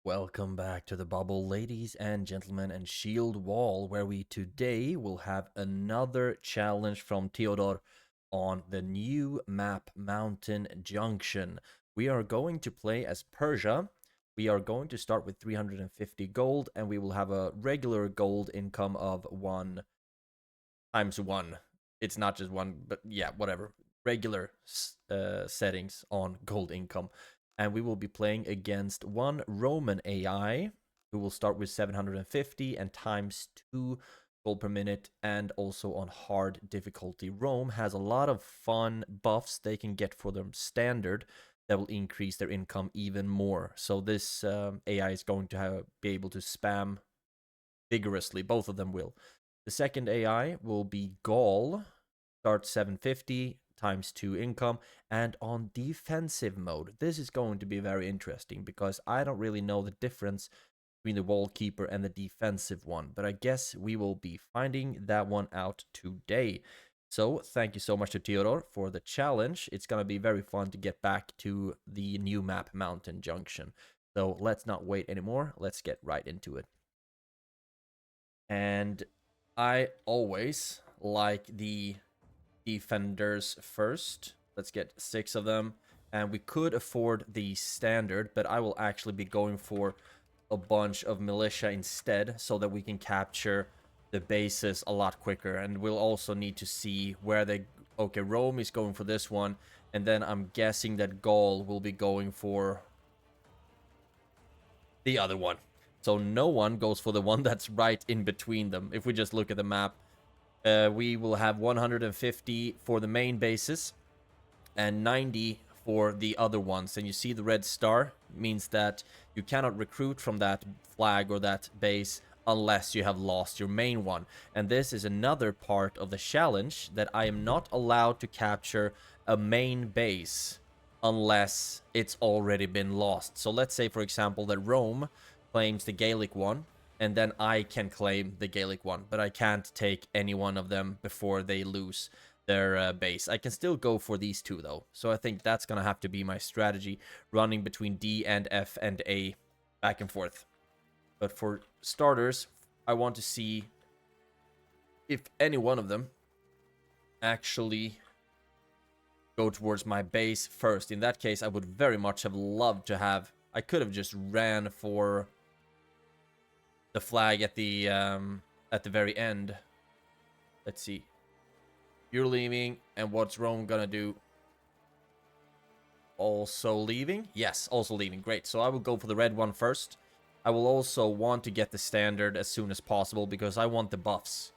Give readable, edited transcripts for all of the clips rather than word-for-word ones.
Welcome back to the bubble, ladies and gentlemen, and Shieldwall, where we today will have another challenge from Theodor on the new map Mountain Junction. We are going to play as Persia. We are going to start with 350 gold, and we will have a regular gold income of 1 times 1. It's not just 1, but yeah, whatever. Regular settings on gold income. And we will be playing against one Roman AI who will start with 750 and times 2 gold per minute, and also on hard difficulty. Rome has a lot of fun buffs they can get for them standard that will increase their income even more. So this AI is going to be able to spam vigorously. Both of them will. The second AI will be Gaul, start 750 times 2 income, and on defensive mode. This is going to be very interesting because I don't really know the difference between the wall keeper and the defensive one, but I guess we will be finding that one out today. So thank you so much to Theodor for the challenge. It's going to be very fun to get back to the new map Mountain Junction. So let's not wait anymore. Let's get right into it. And I always like the defenders first. Let's get 6 of them. And we could afford the standard, but I will actually be going for a bunch of militia instead so that we can capture the bases a lot quicker. And we'll also need to see where they... Okay, Rome is going for this one. And then I'm guessing that Gaul will be going for the other one. So no one goes for the one that's right in between them. If we just look at the map, we will have 150 for the main bases and 90 for the other ones. And you see the red star means that you cannot recruit from that flag or that base unless you have lost your main one. And this is another part of the challenge, that I am not allowed to capture a main base unless it's already been lost. So let's say, for example, that Rome claims the Gallic one, and then I can claim the Gallic one, but I can't take any one of them before they lose their base. I can still go for these two, though. So I think that's going to have to be my strategy, running between D and F and A back and forth. But for starters, I want to see if any one of them actually go towards my base first. In that case, I would very much have loved to have... I could have just ran for the flag at the very end. Let's see. You're leaving, and what's Rome gonna do? Also leaving? Yes, also leaving. Great. So I will go for the red one first. I will also want to get the standard as soon as possible because I want the buffs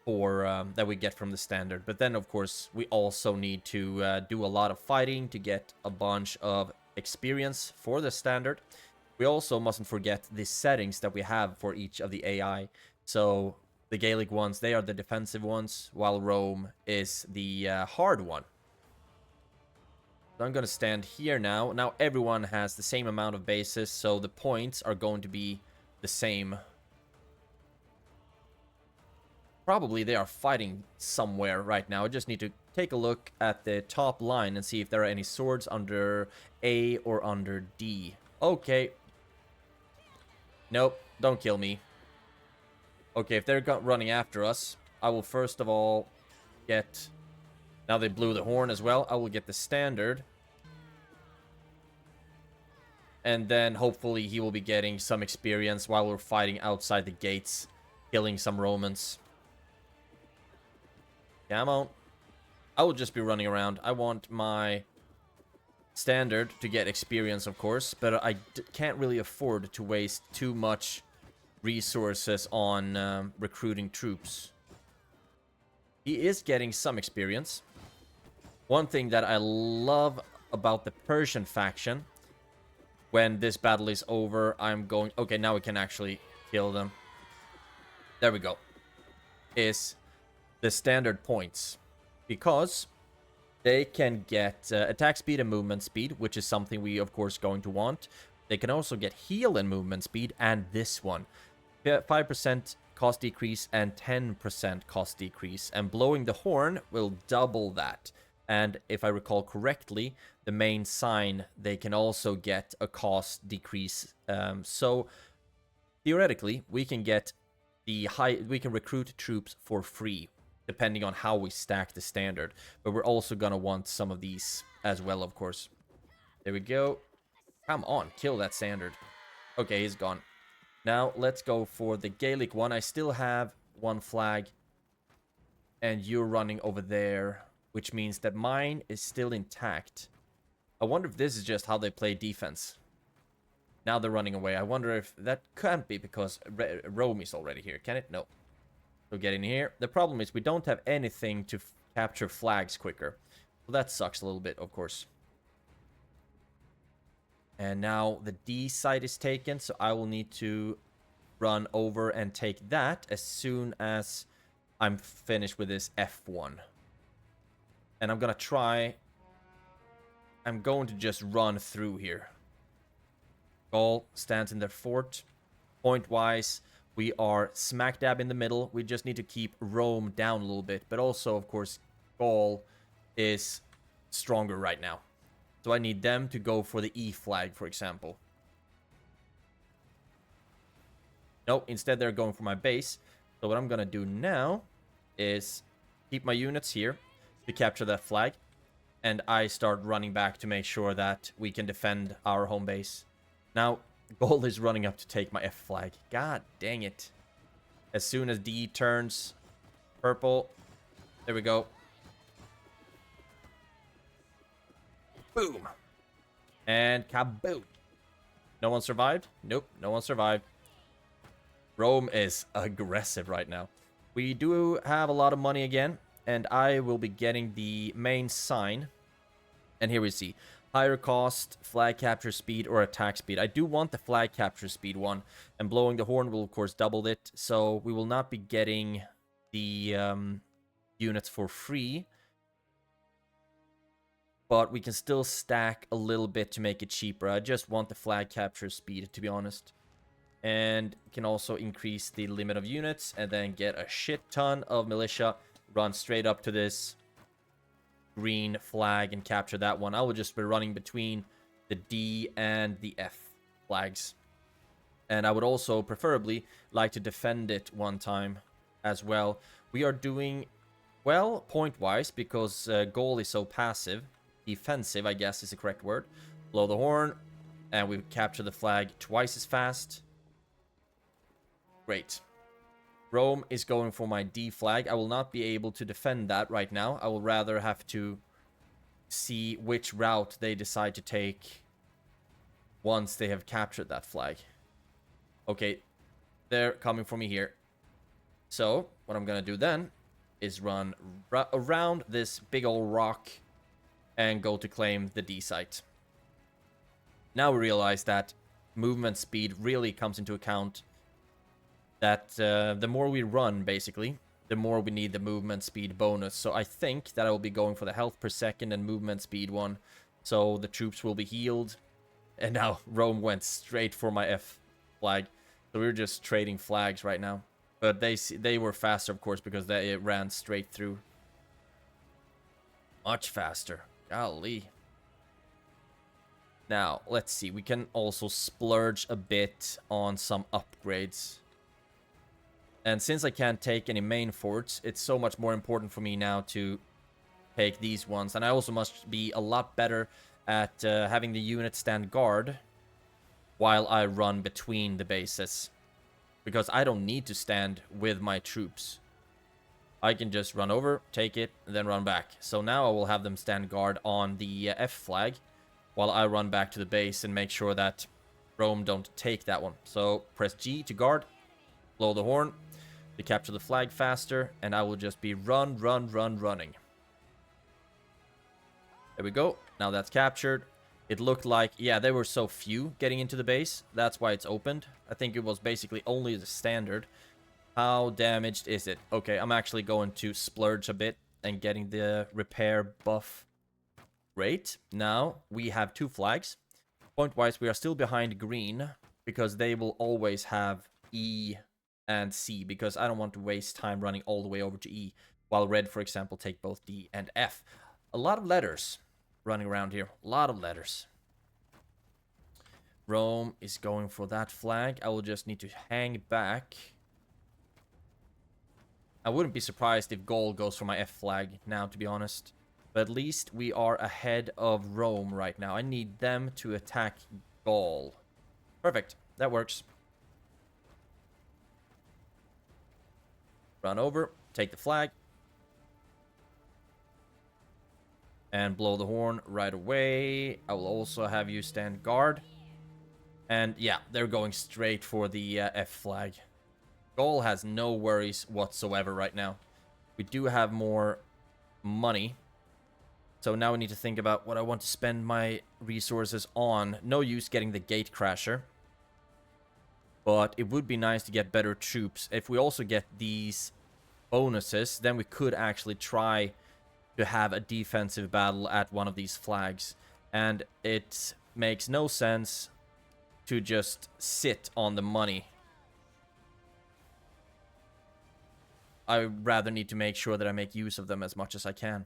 for that we get from the standard. But then, of course, we also need to do a lot of fighting to get a bunch of experience for the standard. We also mustn't forget the settings that we have for each of the AI. So the Gallic ones, they are the defensive ones, while Rome is the hard one. So I'm going to stand here now. Now everyone has the same amount of bases, so the points are going to be the same. Probably they are fighting somewhere right now. I just need to take a look at the top line and see if there are any swords under A or under D. Okay. Nope, don't kill me. Okay, if they're running after us, I will first of all get... Now they blew the horn as well. I will get the standard. And then hopefully he will be getting some experience while we're fighting outside the gates, killing some Romans. Come on. I will just be running around. I want my standard to get experience, of course, but I can't really afford to waste too much resources on recruiting troops. He is getting some experience. One thing that I love about the Persian faction, when this battle is over, I'm going... Okay, now we can actually kill them. There we go. Is the standard points. Because they can get attack speed and movement speed, which is something we, of course, going to want. They can also get heal and movement speed, and this one. 5% cost decrease and 10% cost decrease. And blowing the horn will double that. And if I recall correctly, the main sign, they can also get a cost decrease. So theoretically, we can get we can recruit troops for free, depending on how we stack the standard. But we're also gonna want some of these as well, of course. There we go. Come on, kill that standard. Okay, he's gone. Now, let's go for the Gaelic one. I still have one flag, and you're running over there, which means that mine is still intact. I wonder if this is just how they play defense. Now they're running away. I wonder if that can't be because Rome is already here. Can it? No. So get in here. The problem is we don't have anything to capture flags quicker. So that sucks a little bit, of course. And now the D site is taken, so I will need to run over and take that as soon as I'm finished with this F1. And I'm gonna try... I'm going to just run through here. Gaul stands in their fort. Point-wise, we are smack dab in the middle. We just need to keep Rome down a little bit. But also, of course, Gaul is stronger right now. So I need them to go for the E flag, for example. No, instead they're going for my base. So what I'm going to do now is keep my units here to capture that flag. And I start running back to make sure that we can defend our home base. Now, Gold is running up to take my F flag. God dang it. As soon as D turns purple, there we go. Boom. And kaboom. No one survived? Nope, no one survived. Rome is aggressive right now. We do have a lot of money again, and I will be getting the main sign. And here we see higher cost, flag capture speed, or attack speed. I do want the flag capture speed one, and blowing the horn will of course double it, so we will not be getting the units for free. But we can still stack a little bit to make it cheaper. I just want the flag capture speed, to be honest. And can also increase the limit of units and then get a shit ton of militia. Run straight up to this green flag and capture that one. I will just be running between the D and the F flags. And I would also preferably like to defend it one time as well. We are doing well point-wise because Gaul is so passive. Defensive, I guess, is the correct word. Blow the horn, and we capture the flag twice as fast. Great. Rome is going for my D flag. I will not be able to defend that right now. I will rather have to see which route they decide to take once they have captured that flag. Okay, they're coming for me here. So, what I'm going to do then is run around this big old rock and go to claim the D site. Now we realize that movement speed really comes into account. That the more we run, basically, the more we need the movement speed bonus. So I think that I will be going for the health per second and movement speed one. So the troops will be healed. And now Rome went straight for my F flag. So we're just trading flags right now. But they were faster, of course, because they ran straight through. Much faster. Golly. Now, let's see. We can also splurge a bit on some upgrades. And since I can't take any main forts, it's so much more important for me now to take these ones. And I also must be a lot better at having the unit stand guard while I run between the bases. Because I don't need to stand with my troops. I can just run over, take it, and then run back. So now I will have them stand guard on the F flag while I run back to the base and make sure that Rome don't take that one. So press G to guard, blow the horn to capture the flag faster, and I will just be running. There we go. Now that's captured. It looked like, yeah, there were so few getting into the base. That's why it's opened. I think it was basically only the standard. How damaged is it? Okay, I'm actually going to splurge a bit and getting the repair buff. Great. Now we have two flags. Point-wise, we are still behind green because they will always have E and C because I don't want to waste time running all the way over to E while red, for example, take both D and F. A lot of letters running around here. A lot of letters. Rome is going for that flag. I will just need to hang back. I wouldn't be surprised if Gaul goes for my F flag now, to be honest. But at least we are ahead of Rome right now. I need them to attack Gaul. Perfect. That works. Run over. Take the flag. And blow the horn right away. I will also have you stand guard. And yeah, they're going straight for the F flag. Gaul has no worries whatsoever right now. We do have more money. So now we need to think about what I want to spend my resources on. No use getting the gate crasher. But it would be nice to get better troops. If we also get these bonuses, then we could actually try to have a defensive battle at one of these flags. And it makes no sense to just sit on the money. I rather need to make sure that I make use of them as much as I can.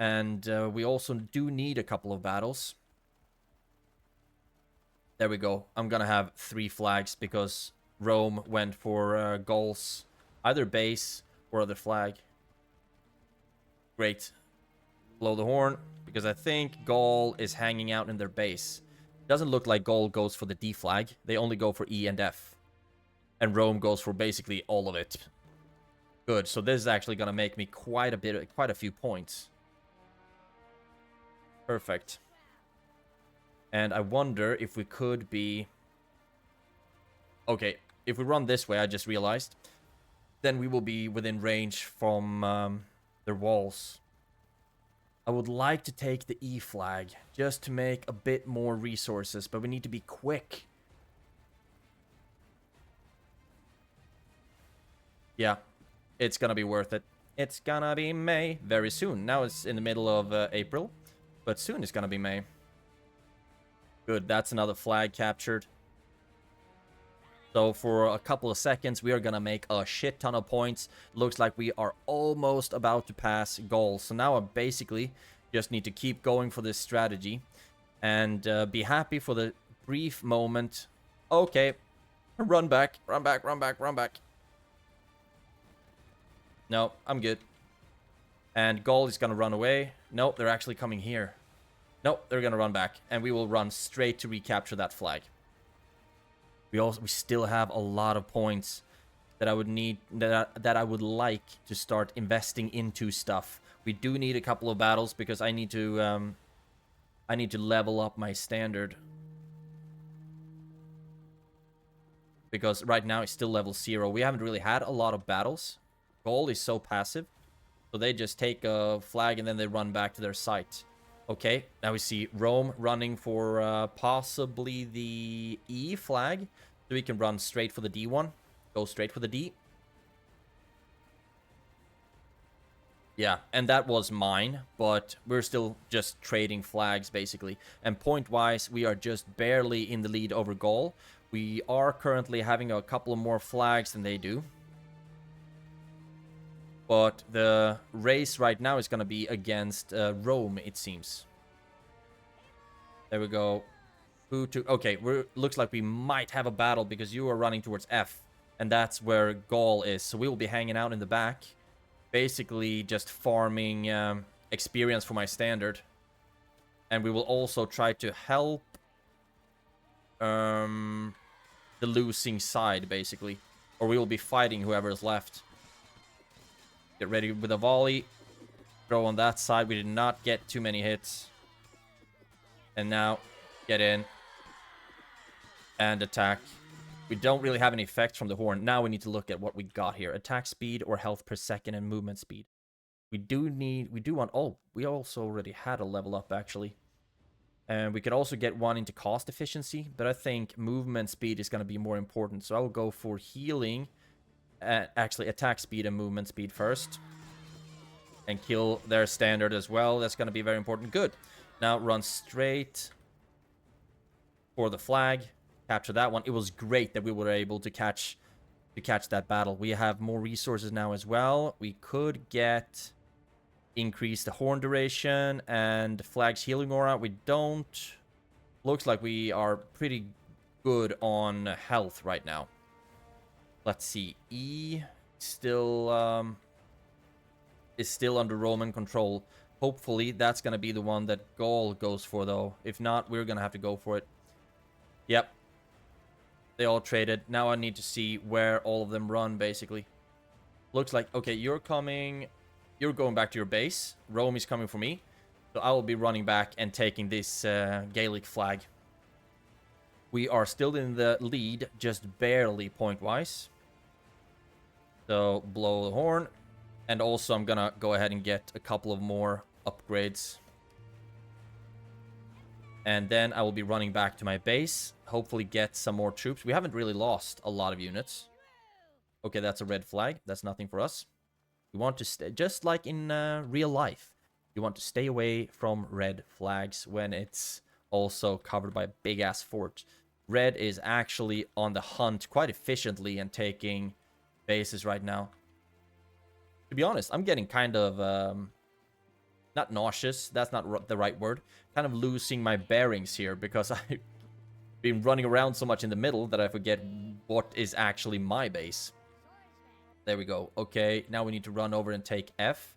And we also do need a couple of battles. There we go. I'm gonna have 3 flags because Rome went for Gaul's either base or other flag. Great. Blow the horn, because I think Gaul is hanging out in their base. Doesn't look like Gaul goes for the D flag. They only go for E and F. And Rome goes for basically all of it. Good, so this is actually going to make me quite a few points. Perfect. And I wonder if we could be... Okay, if we run this way, I just realized, then we will be within range from their walls. I would like to take the E flag, just to make a bit more resources, but we need to be quick. Yeah, it's gonna be worth it. It's gonna be May very soon. Now it's in the middle of April, but soon it's gonna be May. Good, that's another flag captured. So for a couple of seconds, we are gonna make a shit ton of points. Looks like we are almost about to pass goals. So now I basically just need to keep going for this strategy and be happy for the brief moment. Okay, run back, run back, run back, run back. No, I'm good. And Gaul is gonna run away. Nope, they're actually coming here. Nope, they're gonna run back, and we will run straight to recapture that flag. We still have a lot of points that I would need, that I would like to start investing into stuff. We do need a couple of battles because I need to level up my standard. Because right now it's still level 0. We haven't really had a lot of battles. Gaul is so passive, so they just take a flag and then they run back to their site. Okay, now we see Rome running for possibly the E flag. So we can run straight for the D one. Go straight for the D. Yeah, and that was mine, but we're still just trading flags, basically. And point-wise, we are just barely in the lead over Gaul. We are currently having a couple of more flags than they do. But the race right now is going to be against Rome, it seems. There we go. Okay, looks like we might have a battle because you are running towards F. And that's where Gaul is. So we will be hanging out in the back. Basically just farming experience for my standard. And we will also try to help the losing side, basically. Or we will be fighting whoever is left. Get ready with a volley. Throw on that side. We did not get too many hits. And now, get in. And attack. We don't really have any effects from the horn. Now we need to look at what we got here. Attack speed or health per second and movement speed. We do want... Oh, we also already had a level up, actually. And we could also get one into cost efficiency. But I think movement speed is going to be more important. So I will go for healing... actually, attack speed and movement speed first. And kill their standard as well. That's going to be very important. Good. Now run straight for the flag. Capture that one. It was great that we were able to catch that battle. We have more resources now as well. We could get increase the horn duration and flag's healing aura. We don't. Looks like we are pretty good on health right now. Let's see. E still is still under Roman control. Hopefully that's gonna be the one that Gaul goes for, though. If not, we're gonna have to go for it. Yep. They all traded. Now I need to see where all of them run, basically. Looks like, okay, you're coming. You're going back to your base. Rome is coming for me. So I will be running back and taking this Gaelic flag. We are still in the lead, just barely point-wise. So blow the horn. And also I'm gonna go ahead and get a couple of more upgrades. And then I will be running back to my base. Hopefully get some more troops. We haven't really lost a lot of units. Okay, that's a red flag. That's nothing for us. We want to stay, just like in real life. You want to stay away from red flags when it's also covered by a big-ass fort. Red is actually on the hunt quite efficiently and taking bases right now. To be honest, I'm getting kind of, not nauseous, that's not the right word. Kind of losing my bearings here because I've been running around so much in the middle that I forget what is actually my base. There we go. Okay, now we need to run over and take F.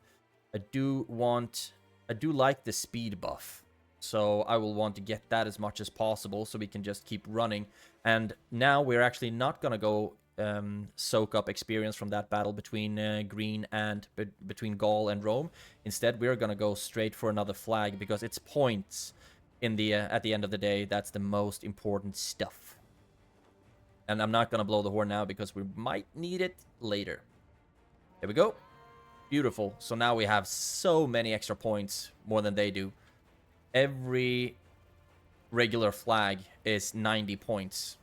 I do like the speed buff. So I will want to get that as much as possible so we can just keep running. And now we're actually not going to go soak up experience from that battle between Green and between Gaul and Rome. Instead, we're going to go straight for another flag because it's points in the at the end of the day. That's the most important stuff. And I'm not going to blow the horn now because we might need it later. There we go. Beautiful. So now we have so many extra points, more than they do. Every regular flag is 90 points.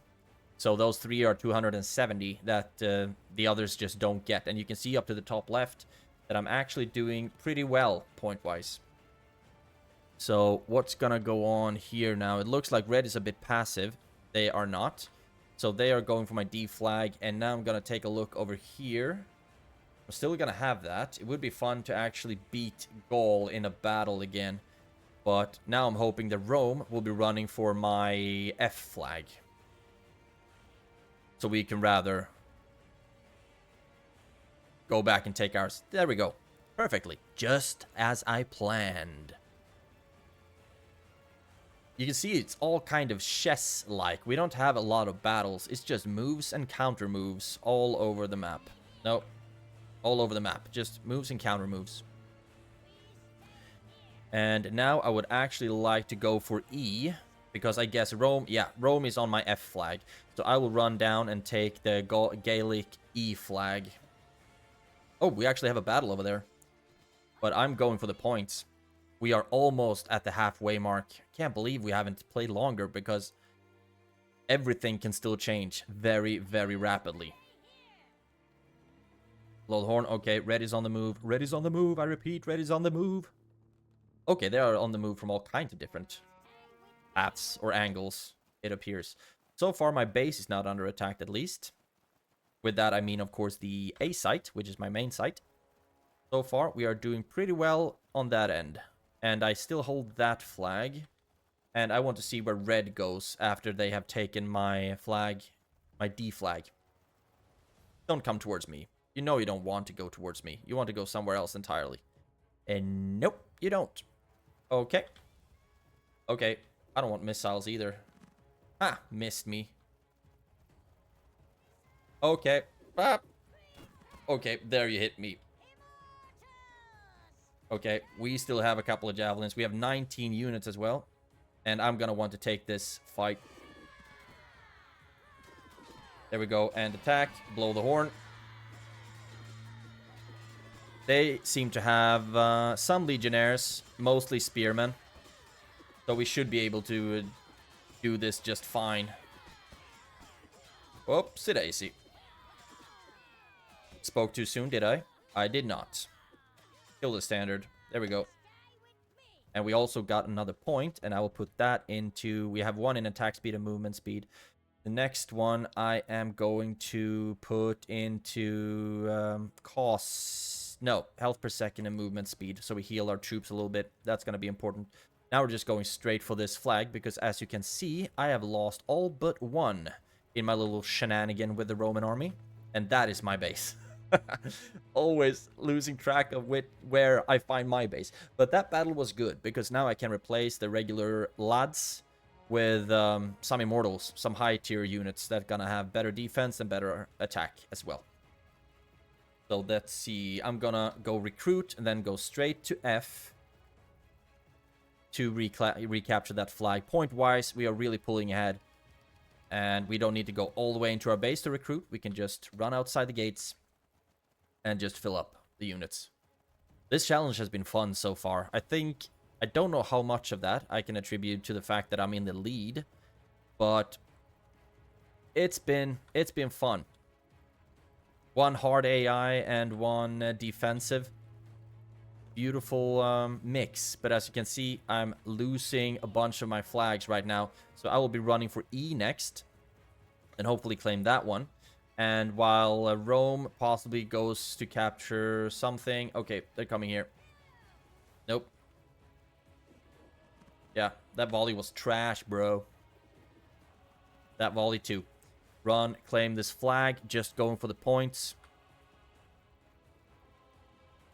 So those three are 270 that the others just don't get. And you can see up to the top left that I'm actually doing pretty well point-wise. So what's going to go on here now? It looks like red is a bit passive. They are not. So they are going for my D flag. And now I'm going to take a look over here. I'm still going to have that. It would be fun to actually beat Gaul in a battle again. But now I'm hoping that Rome will be running for my F flag. So we can rather go back and take ours. There we go. Perfectly. Just as I planned. You can see it's all kind of chess-like. We don't have a lot of battles. It's just moves and counter moves all over the map. Nope. All over the map. Just moves and counter moves. And now I would actually like to go for E. Because I guess Rome... Yeah, Rome is on my F flag. So I will run down and take the Gaelic E flag. Oh, we actually have a battle over there. But I'm going for the points. We are almost at the halfway mark. Can't believe we haven't played longer because everything can still change very, very rapidly. Blow the horn. Okay, red is on the move. Red is on the move. I repeat, red is on the move. Okay, they are on the move from all kinds of different paths or angles, it appears. So far, my base is not under attack, at least. With that, I mean, of course, the A site, which is my main site. So far, we are doing pretty well on that end. And I still hold that flag. And I want to see where red goes after they have taken my flag, my D flag. Don't come towards me. You know you don't want to go towards me. You want to go somewhere else entirely. And nope, you don't. Okay. Okay, I don't want missiles either. Ah, missed me. Okay. Ah. Okay, there you hit me. Okay, we still have a couple of javelins. We have 19 units as well. And I'm gonna want to take this fight. There we go, and attack. Blow the horn. They seem to have some legionnaires, mostly spearmen. So we should be able to do this just fine. Whoopsie daisy. Spoke too soon, did I? I did not. Kill the standard. There we go. And we also got another point, and I will put that into... We have one in attack speed and movement speed. The next one I am going to put into cost No, health per second and movement speed. So we heal our troops a little bit. That's going to be important. Now we're just going straight for this flag because as you can see, I have lost all but one in my little shenanigan with the Roman army. And that is my base. Always losing track of where I find my base. But that battle was good because now I can replace the regular lads with some immortals, some high tier units that gonna have better defense and better attack as well. So let's see. I'm gonna go recruit and then go straight to F to recapture that flag. Point-wise, we are really pulling ahead. And we don't need to go all the way into our base to recruit. We can just run outside the gates and just fill up the units. This challenge has been fun so far. I don't know how much of that I can attribute to the fact that I'm in the lead, but it's been fun. One hard AI and one defensive. Beautiful mix, but as you can see, I'm losing a bunch of my flags right now, so I will be running for E next and hopefully claim that one. And while Rome possibly goes to capture something. Okay, they're coming here. Nope. Yeah, that volley was trash, bro. That volley too. Run, claim this flag, just going for the points.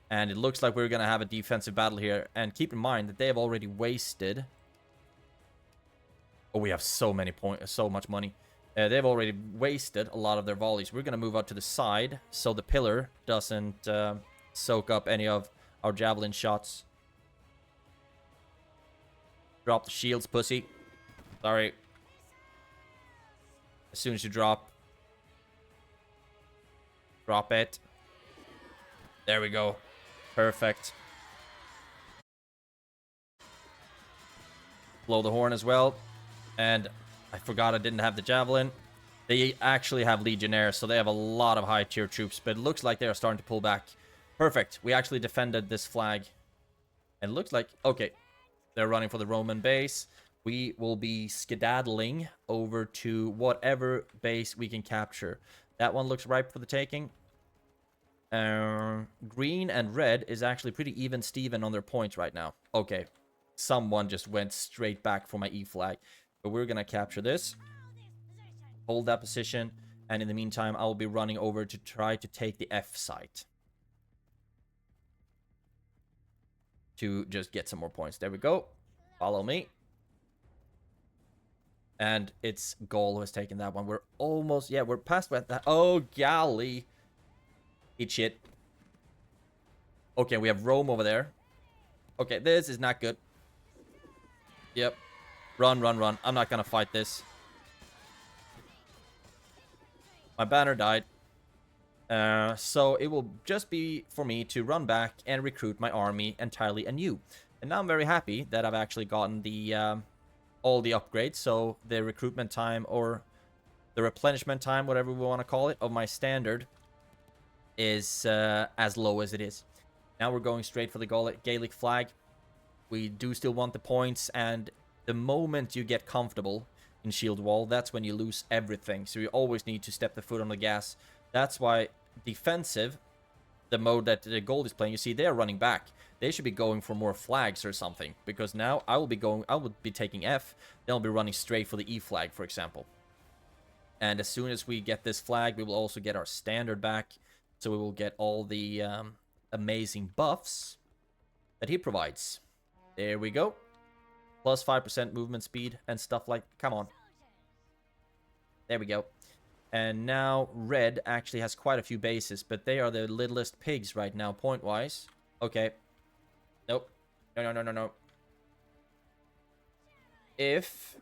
And it looks like we're going to have a defensive battle here. And keep in mind that they have already wasted. Oh, we have so much money. They've already wasted a lot of their volleys. We're going to move out to the side so the pillar doesn't soak up any of our javelin shots. Drop the shields, pussy. Sorry. As soon as you drop it. There we go. Perfect. Blow the horn as well. And I forgot I didn't have the javelin. They actually have legionnaires, so they have a lot of high tier troops, but it looks like they are starting to pull back. Perfect. We actually defended this flag. And it looks like, okay, they're running for the Roman base. We will be skedaddling over to whatever base we can capture. That one looks ripe for the taking. Green and red is actually pretty even Steven on their points right now. Okay, someone just went straight back for my E flag. But we're going to capture this. Hold that position. And in the meantime, I will be running over to try to take the F site. To just get some more points. There we go. Follow me. And it's Gaul who has taken that one. We're almost... Yeah, we're past that. Oh, golly. Eat shit. Okay, we have Rome over there. Okay, this is not good. Yep. Run, run, run. I'm not gonna fight this. My banner died. So it will just be for me to run back and recruit my army entirely anew. And now I'm very happy that I've actually gotten the all the upgrades. So the recruitment time or the replenishment time, whatever we want to call it, of my standard is as low as it is. Now we're going straight for the Gaelic flag. We do still want the points, and the moment you get comfortable in Shieldwall, that's when you lose everything. So you always need to step the foot on the gas. That's why defensive, the mode that the gold is playing, you see they are running back. They should be going for more flags or something, because now I will be taking F. They'll be running straight for the E flag, for example. And as soon as we get this flag, we will also get our standard back. So we will get all the amazing buffs that he provides. There we go. Plus 5% movement speed and stuff like... Come on. There we go. And now red actually has quite a few bases, but they are the littlest pigs right now, point-wise. Okay. Nope. No, no, no, no, no. If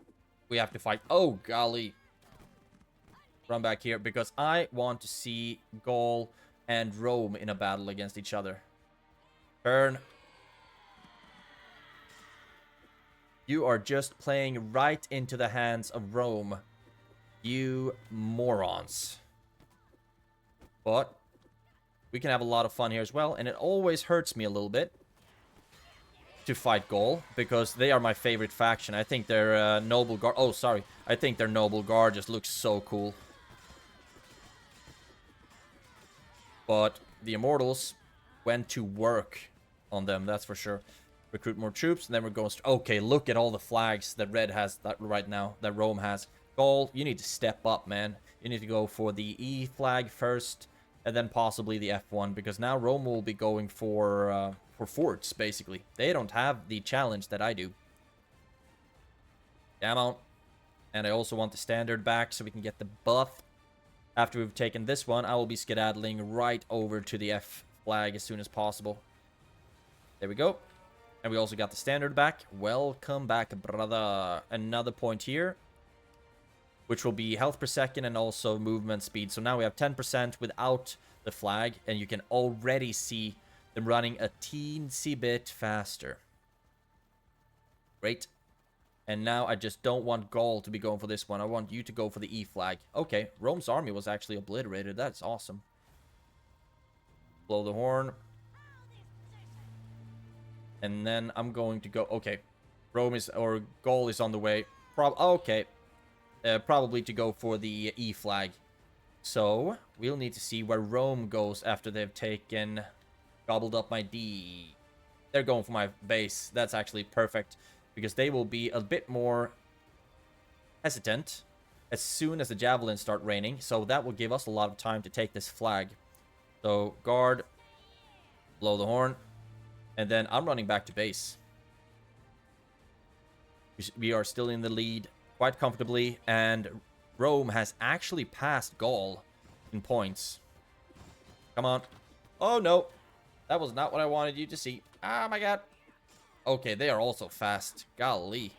we have to fight... Oh, golly. Run back here, because I want to see Gaul and Rome in a battle against each other. Turn. You are just playing right into the hands of Rome. You morons. But we can have a lot of fun here as well. And it always hurts me a little bit to fight Gaul, because they are my favorite faction. I think their noble guard... Oh, sorry. I think their noble guard just looks so cool. But the Immortals went to work on them, that's for sure. Recruit more troops, and then we're going... Okay, look at all the flags that Red has that right now, that Rome has. Gaul, you need to step up, man. You need to go for the E flag first, and then possibly the F1, because now Rome will be going for forts, basically. They don't have the challenge that I do. Damn on. And I also want the standard back so we can get the buff. After we've taken this one, I will be skedaddling right over to the F flag as soon as possible. There we go. And we also got the standard back. Welcome back, brother. Another point here, which will be health per second and also movement speed. So now we have 10% without the flag, and you can already see them running a teensy bit faster. Great. And now I just don't want Gaul to be going for this one. I want you to go for the E flag. Okay, Rome's army was actually obliterated. That's awesome. Blow the horn. And then I'm going to go... Okay, Rome is... Or Gaul is on the way. Okay. Probably to go for the E flag. So, we'll need to see where Rome goes after they've taken... Gobbled up my D. They're going for my base. That's actually perfect, because they will be a bit more hesitant as soon as the javelins start raining. So that will give us a lot of time to take this flag. So, guard. Blow the horn. And then I'm running back to base. We are still in the lead quite comfortably, and Rome has actually passed Gaul in points. Come on. Oh, no. That was not what I wanted you to see. Oh, my God. Okay, they are also fast. Golly.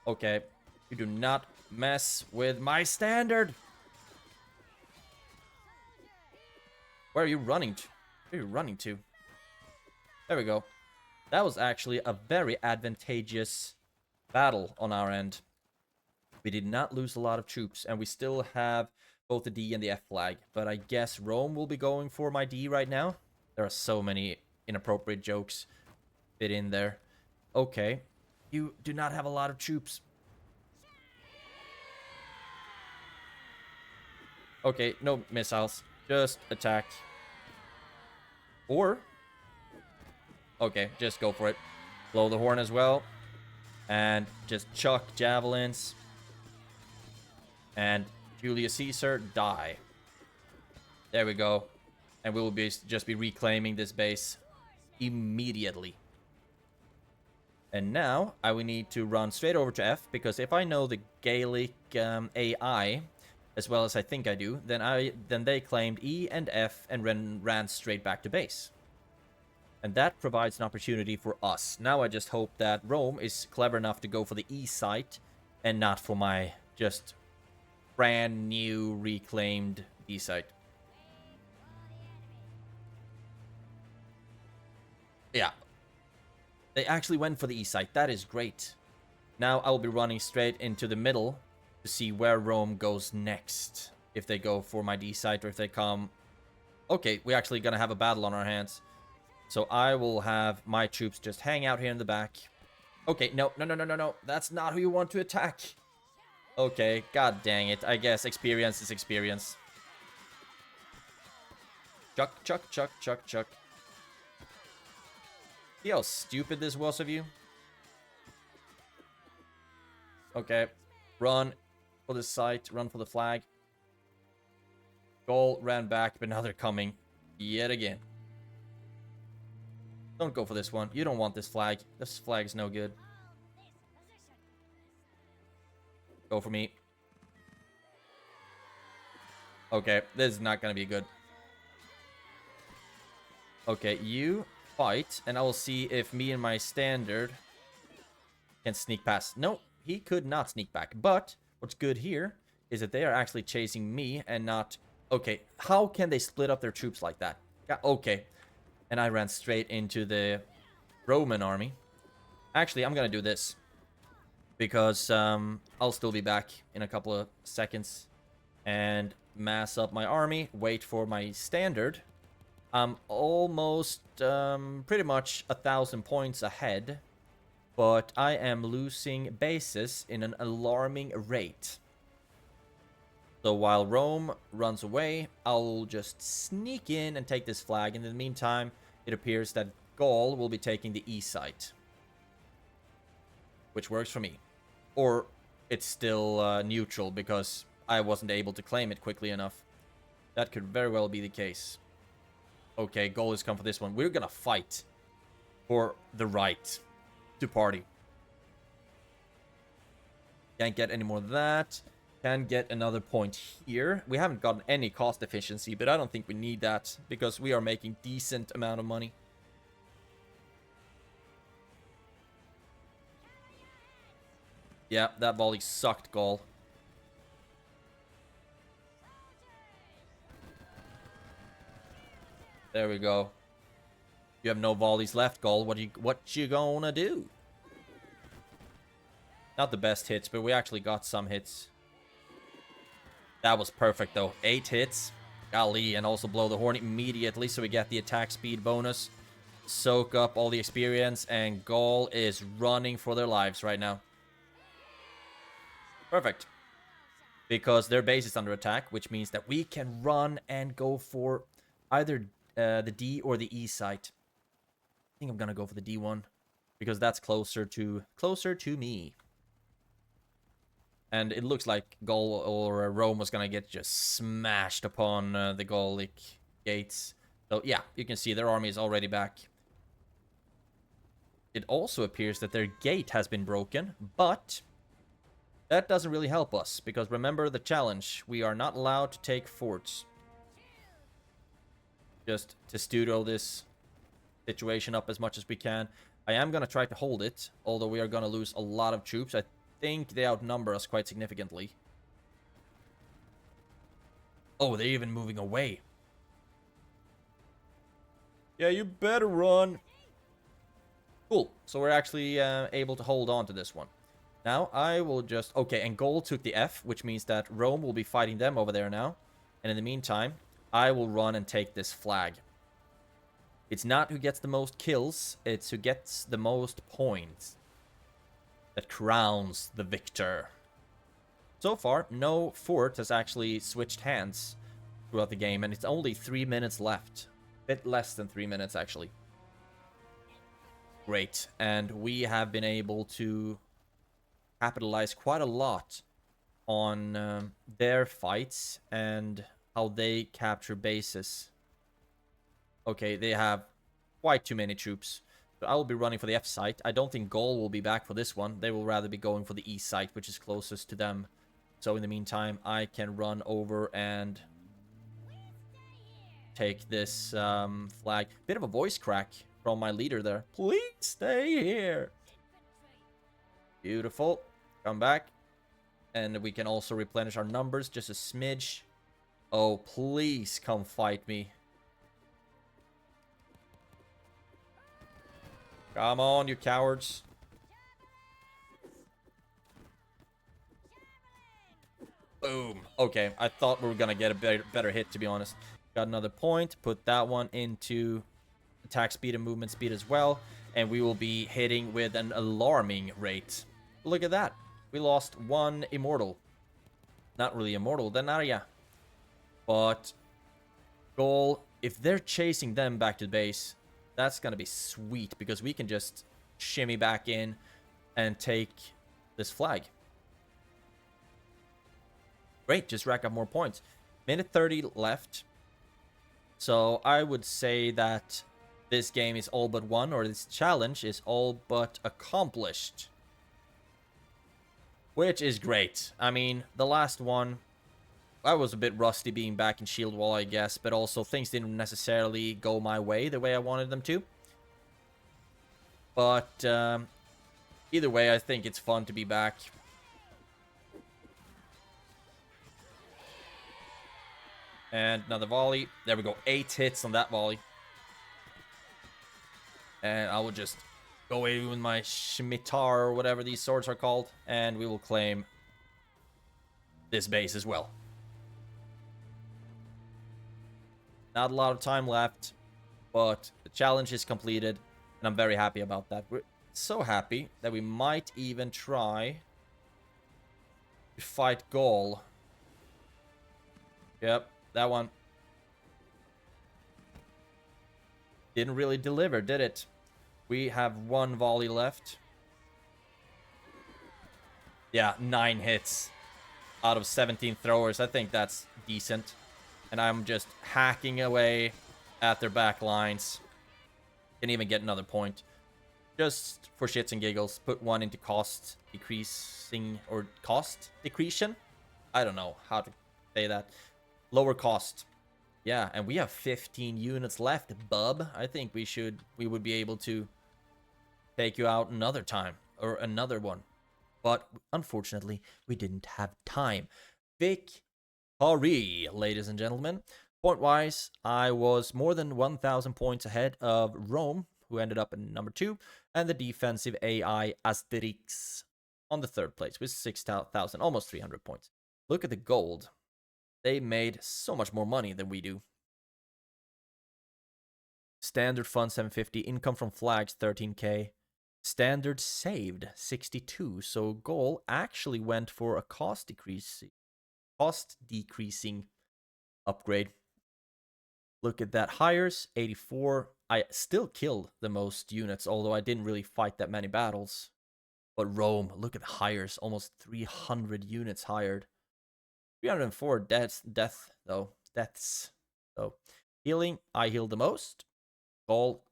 Okay. You do not mess with my standard. Where are you running to? Where are you running to? There we go. That was actually a very advantageous battle on our end. We did not lose a lot of troops, and we still have both the D and the F flag. But I guess Rome will be going for my D right now. There are so many inappropriate jokes fit in there. Okay. You do not have a lot of troops. Okay, no missiles. Just attack. Or... Okay, just go for it. Blow the horn as well. And just chuck javelins. And Julius Caesar, die. There we go. And we will just be reclaiming this base immediately. And now, I will need to run straight over to F, because if I know the Gaelic AI, as well as I think I do, then they claimed E and F and ran straight back to base. And that provides an opportunity for us. Now I just hope that Rome is clever enough to go for the E site and not for my just brand new reclaimed D site. Yeah. They actually went for the E site. That is great. Now I will be running straight into the middle to see where Rome goes next. If they go for my D site or if they come... Okay, we're actually going to have a battle on our hands. So I will have my troops just hang out here in the back. Okay, no. That's not who you want to attack. Okay, god dang it. I guess experience is experience. Chuck, chuck, chuck, chuck, chuck. See how stupid this was of you? Okay. Run for the site. Run for the flag. Gaul ran back, but now they're coming yet again. Don't go for this one. You don't want this flag. This flag is no good. Go for me. Okay, this is not going to be good. Okay, you fight, and I will see if me and my standard can sneak past. No, he could not sneak back. But what's good here is that they are actually chasing me and not... Okay, how can they split up their troops like that? Yeah, okay. And I ran straight into the Roman army. Actually, I'm going to do this. Because I'll still be back in a couple of seconds. And mass up my army. Wait for my standard. I'm almost pretty much 1,000 points ahead. But I am losing bases in an alarming rate. So while Rome runs away, I'll just sneak in and take this flag. And in the meantime, it appears that Gaul will be taking the east side, which works for me. Or it's still neutral because I wasn't able to claim it quickly enough. That could very well be the case. Okay, Gaul has come for this one. We're gonna fight for the right to party. Can't get any more of that. Can get another point here. We haven't gotten any cost efficiency, but I don't think we need that because we are making decent amount of money. Yeah, that volley sucked, Gaul. There we go. You have no volleys left, Gaul. What you gonna do? Not the best hits, but we actually got some hits. That was perfect, though. 8 hits. Golly, and also blow the horn immediately, so we get the attack speed bonus. Soak up all the experience, and Gaul is running for their lives right now. Perfect. Because their base is under attack, which means that we can run and go for either the D or the E site. I think I'm gonna go for the D one, because that's closer to me. And it looks like Gaul or Rome was gonna get just smashed upon the Gallic gates. So yeah, you can see their army is already back. It also appears that their gate has been broken, but that doesn't really help us, because remember the challenge. We are not allowed to take forts. Just to studio this situation up as much as we can. I am gonna try to hold it, although we are gonna lose a lot of troops. I think they outnumber us quite significantly. Oh, they're even moving away. Yeah, you better run. Cool. So we're actually able to hold on to this one. Now I will just... Okay, and Gaul took the F, which means that Rome will be fighting them over there now. And in the meantime, I will run and take this flag. It's not who gets the most kills, it's who gets the most points that crowns the victor. So far, no fort has actually switched hands throughout the game, and it's only 3 minutes left. A bit less than 3 minutes, actually. Great, and we have been able to capitalize quite a lot on their fights and how they capture bases. Okay, they have quite too many troops. So I will be running for the F site. I don't think Gaul will be back for this one. They will rather be going for the E site, which is closest to them. So in the meantime, I can run over and take this flag. Bit of a voice crack from my leader there. Please stay here. Beautiful. Come back. And we can also replenish our numbers just a smidge. Oh, please come fight me. Come on, you cowards. Boom. Okay, I thought we were gonna get a better hit, to be honest. Got another point. Put that one into attack speed and movement speed as well. And we will be hitting with an alarming rate. Look at that. We lost 1 immortal. Not really immortal, Denaria. But Gaul, if they're chasing them back to the base, that's gonna be sweet, because we can just shimmy back in and take this flag. Great, just rack up more points. Minute 30 left. So I would say that this game is all but won, or this challenge is all but accomplished. Which is great. I mean, the last one, I was a bit rusty being back in Shieldwall, I guess, but also things didn't necessarily go my way the way I wanted them to. But either way, I think it's fun to be back. And another volley. There we go. 8 hits on that volley. And I will just go away with my Scimitar or whatever these swords are called. And we will claim this base as well. Not a lot of time left, but the challenge is completed, and I'm very happy about that. We're so happy that we might even try to fight Gaul Yep, that one. Didn't really deliver, did it? We have one volley left. Yeah, 9 hits out of 17 throwers. I think that's decent. And I'm just hacking away at their back lines. Can even get another point. Just for shits and giggles, put one into cost decreasing, or cost decretion? I don't know how to say that. Lower cost. Yeah, and we have 15 units left, bub. I think we would be able to take you out another time, or another one. But unfortunately, we didn't have time. Victory, ladies and gentlemen. Point-wise, I was more than 1,000 points ahead of Rome, who ended up in number 2, and the defensive AI Asterix on the 3rd place with 6,000, almost 300 points. Look at the gold. They made so much more money than we do. Standard fund 750, income from flags 13k. Standard saved 62, so goal actually went for a cost decreasing upgrade. Look at that, hires 84. I still killed the most units, although I didn't really fight that many battles. But Rome, look at hires, almost 300 units hired. 304 deaths though. So healing, I healed the most. Goal,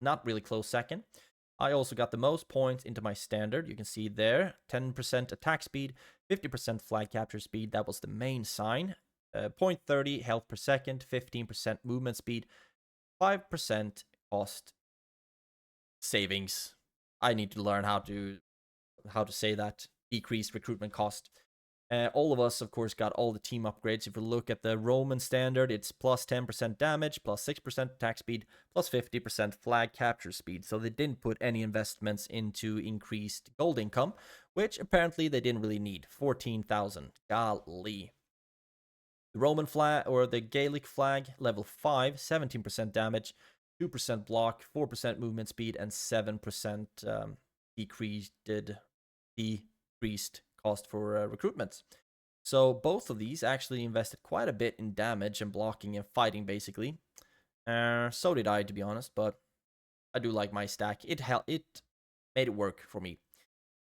not really close second. I also got the most points into my standard. You can see there, 10% attack speed, 50% flag capture speed. That was the main sign. 0.30 health per second, 15% movement speed, 5% cost savings. I need to learn how to say that. Decreased recruitment cost. All of us, of course, got all the team upgrades. If you look at the Roman standard, it's plus 10% damage, plus 6% attack speed, plus 50% flag capture speed. So they didn't put any investments into increased gold income, which apparently they didn't really need. 14,000. Golly. The Roman flag, or the Gaelic flag, level 5, 17% damage, 2% block, 4% movement speed, and 7% decreased cost for recruitment. So both of these actually invested quite a bit in damage and blocking and fighting, basically. So did I, to be honest, but I do like my stack. It made it work for me.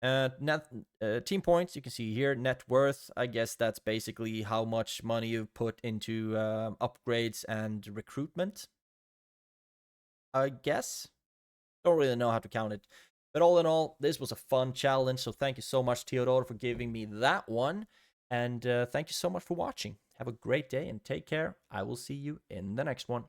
Team points, you can see here. Net worth, I guess that's basically how much money you've put into upgrades and recruitment. I guess. Don't really know how to count it. But all in all, this was a fun challenge. So thank you so much, Theodore, for giving me that one. And thank you so much for watching. Have a great day and take care. I will see you in the next one.